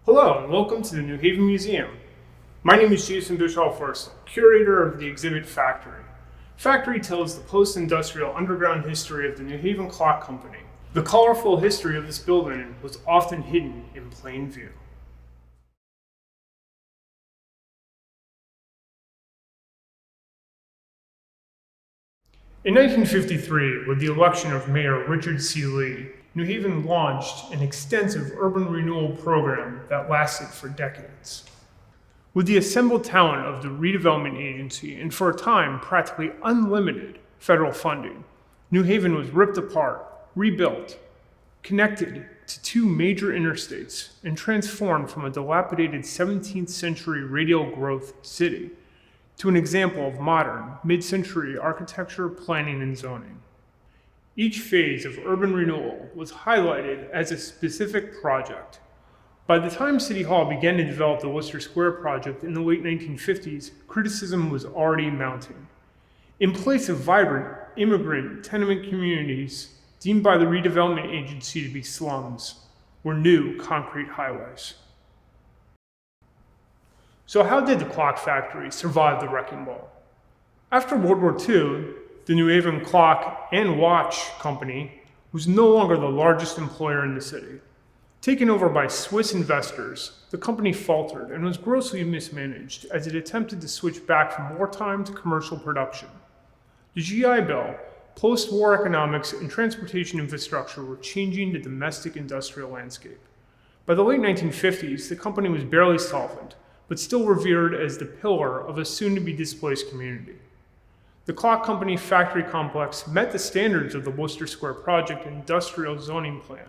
Hello and welcome to the New Haven Museum. My name is Jason Bischoff-Wurstle, curator of the exhibit Factory. Factory tells the post-industrial underground history of the New Haven Clock Company. The colorful history of this building was often hidden in plain view. In 1953, with the election of Mayor Richard C. Lee, New Haven launched an extensive urban renewal program that lasted for decades. With the assembled talent of the redevelopment agency and for a time practically unlimited federal funding, New Haven was ripped apart, rebuilt, connected to two major interstates, and transformed from a dilapidated 17th century radial growth city to an example of modern, mid-century architecture, planning, and zoning. Each phase of urban renewal was highlighted as a specific project. By the time City Hall began to develop the Wooster Square project in the late 1950s, criticism was already mounting. In place of vibrant, immigrant tenement communities deemed by the redevelopment agency to be slums, were new concrete highways. So how did the clock factory survive the wrecking ball? After World War II, the New Haven Clock and Watch Company was no longer the largest employer in the city. Taken over by Swiss investors, the company faltered and was grossly mismanaged as it attempted to switch back from wartime to commercial production. The GI Bill, post-war economics, and transportation infrastructure were changing the domestic industrial landscape. By the late 1950s, the company was barely solvent, but still revered as the pillar of a soon-to-be displaced community. The Clock Company factory complex met the standards of the Wooster Square project industrial zoning plan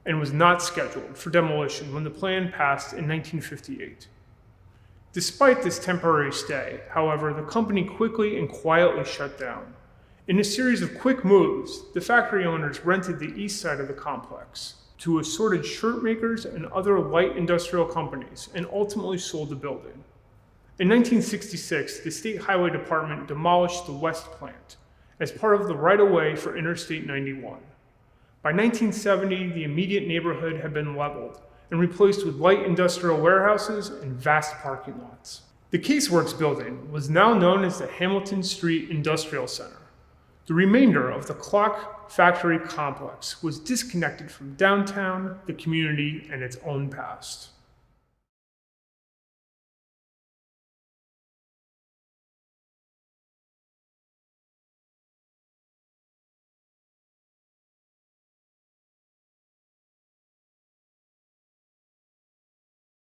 and was not scheduled for demolition when the plan passed in 1958. Despite this temporary stay, however, the company quickly and quietly shut down. In a series of quick moves, the factory owners rented the east side of the complex to assorted shirt makers and other light industrial companies, and ultimately sold the building. In 1966, the State Highway Department demolished the west plant as part of the right-of-way for Interstate 91. By 1970, the immediate neighborhood had been leveled and replaced with light industrial warehouses and vast parking lots. The Caseworks building was now known as the Hamilton Street Industrial Center. The remainder of the clock factory complex was disconnected from downtown, the community, and its own past.